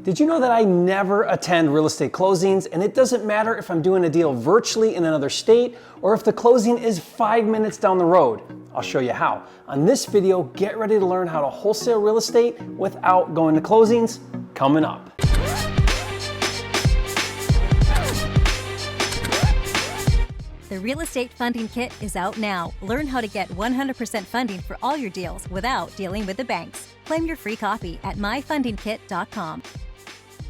Did you know that I never attend real estate closings, and it doesn't matter if I'm doing a deal virtually in another state or if the closing is 5 minutes down the road? I'll show you how. On this video, get ready to learn how to wholesale real estate without going to closings, coming up. The Real Estate Funding Kit is out now. Learn how to get 100% funding for all your deals without dealing with the banks. Claim your free copy at myfundingkit.com.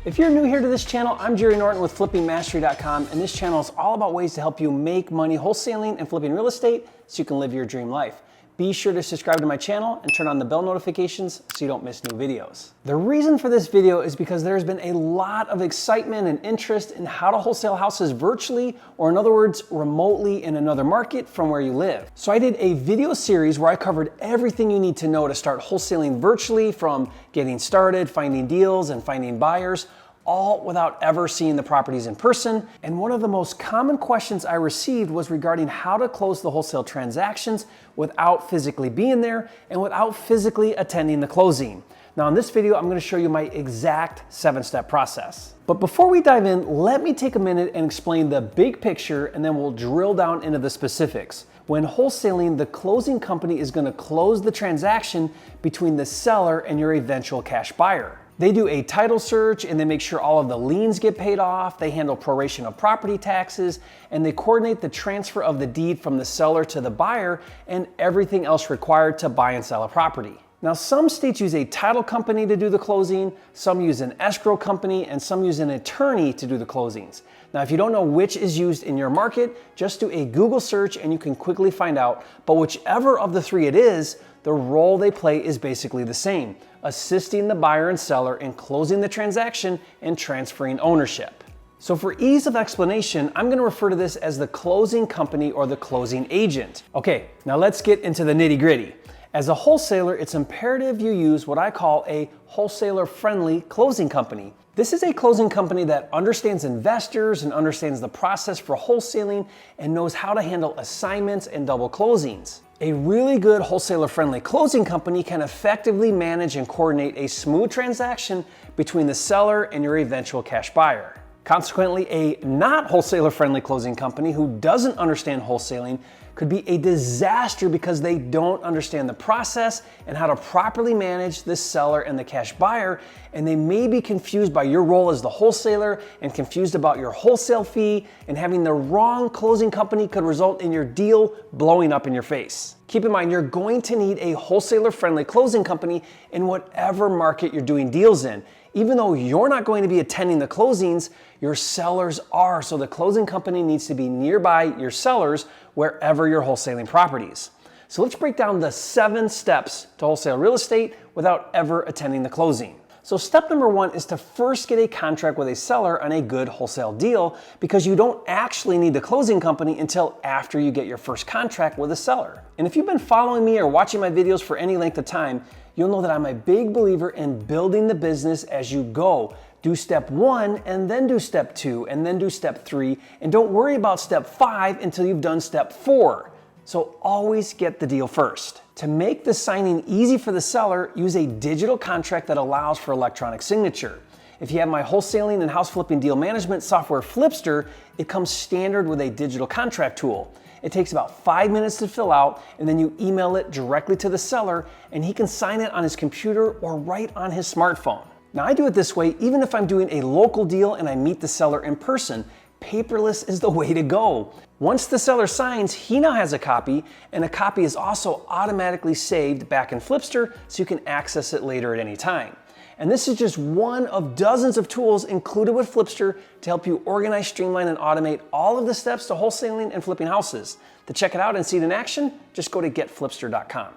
If you're new here to this channel, I'm Jerry Norton with FlippingMastery.com, and this channel is all about ways to help you make money wholesaling and flipping real estate so you can live your dream life. Be sure to subscribe to my channel and turn on the bell notifications so you don't miss new videos. The reason for this video is because there's been a lot of excitement and interest in how to wholesale houses virtually, or in other words, remotely in another market from where you live. So I did a video series where I covered everything you need to know to start wholesaling virtually, from getting started, finding deals, and finding buyers, all without ever seeing the properties in person. And one of the most common questions I received was regarding how to close the wholesale transactions without physically being there and without physically attending the closing. Now in this video, I'm going to show you my exact 7-step process. But before we dive in, let me take a minute and explain the big picture, and then we'll drill down into the specifics. When wholesaling, the closing company is going to close the transaction between the seller and your eventual cash buyer. They do a title search, and they make sure all of the liens get paid off. They handle proration of property taxes, and they coordinate the transfer of the deed from the seller to the buyer and everything else required to buy and sell a property. Now, some states use a title company to do the closing, some use an escrow company, and some use an attorney to do the closings. Now, if you don't know which is used in your market, just do a Google search and you can quickly find out. But whichever of the three it is, the role they play is basically the same: assisting the buyer and seller in closing the transaction and transferring ownership. So for ease of explanation, I'm going to refer to this as the closing company or the closing agent. Okay, now let's get into the nitty-gritty. As a wholesaler, it's imperative you use what I call a wholesaler-friendly closing company. This is a closing company that understands investors and understands the process for wholesaling and knows how to handle assignments and double closings. A really good wholesaler-friendly closing company can effectively manage and coordinate a smooth transaction between the seller and your eventual cash buyer. Consequently, a not wholesaler-friendly closing company who doesn't understand wholesaling could be a disaster because they don't understand the process and how to properly manage the seller and the cash buyer, and they may be confused by your role as the wholesaler and confused about your wholesale fee, and having the wrong closing company could result in your deal blowing up in your face. Keep in mind, you're going to need a wholesaler-friendly closing company in whatever market you're doing deals in. Even though you're not going to be attending the closings, your sellers are, so the closing company needs to be nearby your sellers wherever you're wholesaling properties. So let's break down the 7 steps to wholesale real estate without ever attending the closing. So step number 1 is to first get a contract with a seller on a good wholesale deal, because you don't actually need the closing company until after you get your first contract with a seller. And if you've been following me or watching my videos for any length of time, you'll know that I'm a big believer in building the business as you go. Do step 1 and then do step 2 and then do step 3, and don't worry about step 5 until you've done step 4. So always get the deal first. To make the signing easy for the seller, use a digital contract that allows for electronic signature. If you have my wholesaling and house flipping deal management software, FLIPSTER, it comes standard with a digital contract tool. It takes about 5 minutes to fill out, and then you email it directly to the seller, and he can sign it on his computer or right on his smartphone. Now, I do it this way even if I'm doing a local deal and I meet the seller in person. Paperless is the way to go. Once the seller signs, he now has a copy, and a copy is also automatically saved back in FLIPSTER so you can access it later at any time. And this is just one of dozens of tools included with FLIPSTER to help you organize, streamline, and automate all of the steps to wholesaling and flipping houses. To check it out and see it in action, just go to getflipster.com.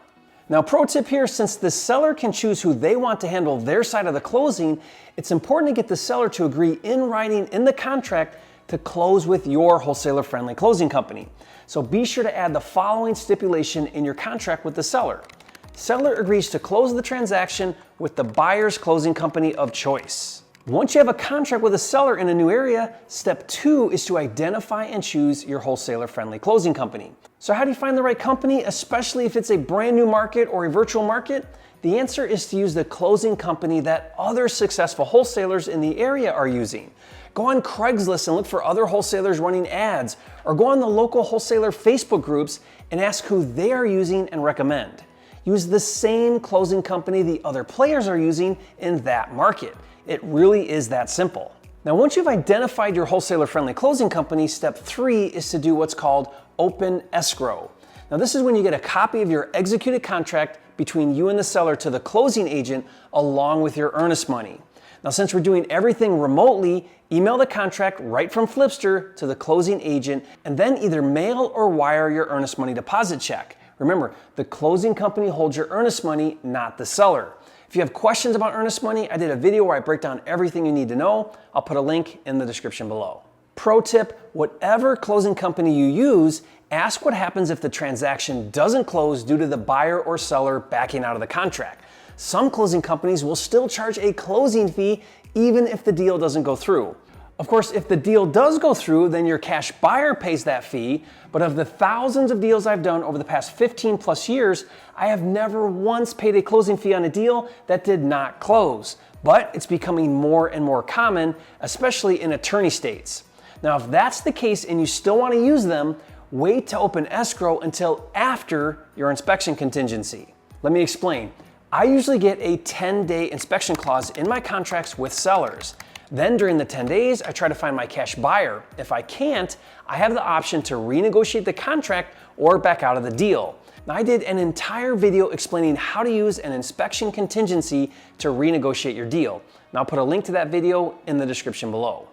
Now, pro tip here: since the seller can choose who they want to handle their side of the closing, it's important to get the seller to agree in writing in the contract to close with your wholesaler-friendly closing company. So be sure to add the following stipulation in your contract with the seller. Seller agrees to close the transaction with the buyer's closing company of choice. Once you have a contract with a seller in a new area, step 2 is to identify and choose your wholesaler-friendly closing company. So how do you find the right company, especially if it's a brand new market or a virtual market? The answer is to use the closing company that other successful wholesalers in the area are using. Go on Craigslist and look for other wholesalers running ads, or go on the local wholesaler Facebook groups and ask who they are using and recommend. Use the same closing company the other players are using in that market. It really is that simple. Now, once you've identified your wholesaler-friendly closing company, step 3 is to do what's called open escrow. Now, this is when you get a copy of your executed contract between you and the seller to the closing agent along with your earnest money. Now, since we're doing everything remotely, email the contract right from FLIPSTER to the closing agent and then either mail or wire your earnest money deposit check. Remember, the closing company holds your earnest money, not the seller. If you have questions about earnest money, I did a video where I break down everything you need to know. I'll put a link in the description below. Pro tip, whatever closing company you use, ask what happens if the transaction doesn't close due to the buyer or seller backing out of the contract. Some closing companies will still charge a closing fee even if the deal doesn't go through. Of course, if the deal does go through, then your cash buyer pays that fee, but of the thousands of deals I've done over the past 15 plus years, I have never once paid a closing fee on a deal that did not close. But it's becoming more and more common, especially in attorney states. Now, if that's the case and you still want to use them, wait to open escrow until after your inspection contingency. Let me explain. I usually get a 10-day inspection clause in my contracts with sellers. Then during the 10 days, I try to find my cash buyer. If I can't, I have the option to renegotiate the contract or back out of the deal. Now, I did an entire video explaining how to use an inspection contingency to renegotiate your deal. And I'll put a link to that video in the description below.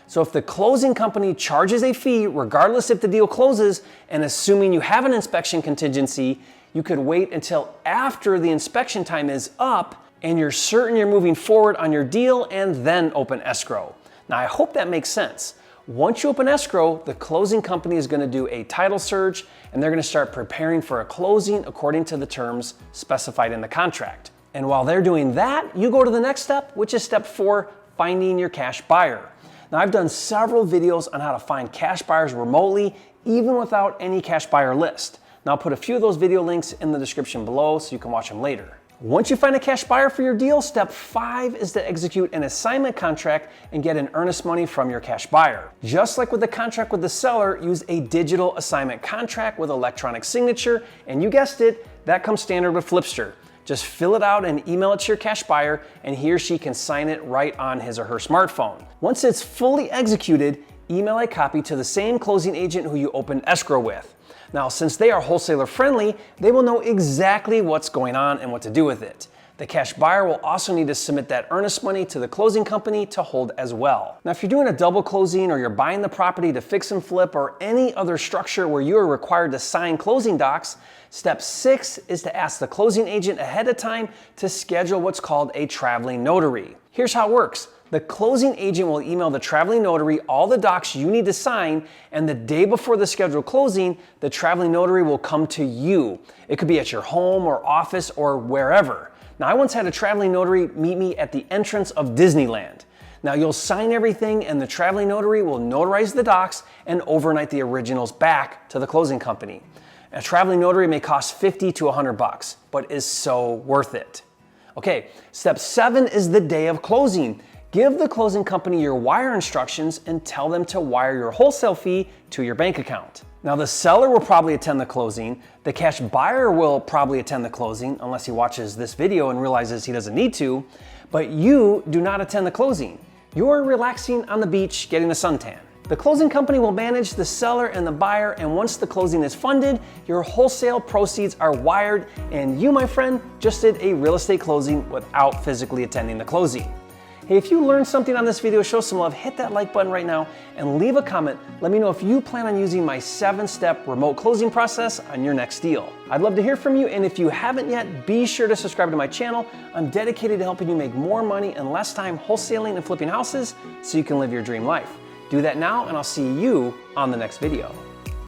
So if the closing company charges a fee, regardless if the deal closes, and assuming you have an inspection contingency, you could wait until after the inspection time is up and you're certain you're moving forward on your deal and then open escrow. Now, I hope that makes sense. Once you open escrow, the closing company is going to do a title search and they're going to start preparing for a closing according to the terms specified in the contract. And while they're doing that, you go to the next step, which is step 4, finding your cash buyer. Now, I've done several videos on how to find cash buyers remotely, even without any cash buyer list. Now, I'll put a few of those video links in the description below so you can watch them later. Once you find a cash buyer for your deal, step 5 is to execute an assignment contract and get an earnest money from your cash buyer. Just like with the contract with the seller, use a digital assignment contract with electronic signature, and you guessed it, that comes standard with FLIPSTER. Just fill it out and email it to your cash buyer, and he or she can sign it right on his or her smartphone. Once it's fully executed, email a copy to the same closing agent who you opened escrow with. Now, since they are wholesaler friendly, they will know exactly what's going on and what to do with it. The cash buyer will also need to submit that earnest money to the closing company to hold as well. Now, if you're doing a double closing or you're buying the property to fix and flip or any other structure where you are required to sign closing docs, step 6 is to ask the closing agent ahead of time to schedule what's called a traveling notary. Here's how it works. The closing agent will email the traveling notary all the docs you need to sign, and the day before the scheduled closing, the traveling notary will come to you. It could be at your home or office or wherever. Now, I once had a traveling notary meet me at the entrance of Disneyland. Now, you'll sign everything and the traveling notary will notarize the docs and overnight the originals back to the closing company. A traveling notary may cost $50 to $100, but is so worth it. Okay, step 7 is the day of closing. Give the closing company your wire instructions and tell them to wire your wholesale fee to your bank account. Now, the seller will probably attend the closing. The cash buyer will probably attend the closing unless he watches this video and realizes he doesn't need to, but you do not attend the closing. You're relaxing on the beach getting a suntan. The closing company will manage the seller and the buyer, and once the closing is funded, your wholesale proceeds are wired, and you, my friend, just did a real estate closing without physically attending the closing. Hey, if you learned something on this video, show some love, hit that like button right now and leave a comment. Let me know if you plan on using my 7-step remote closing process on your next deal. I'd love to hear from you, and if you haven't yet, be sure to subscribe to my channel. I'm dedicated to helping you make more money in less time wholesaling and flipping houses so you can live your dream life. Do that now, and I'll see you on the next video.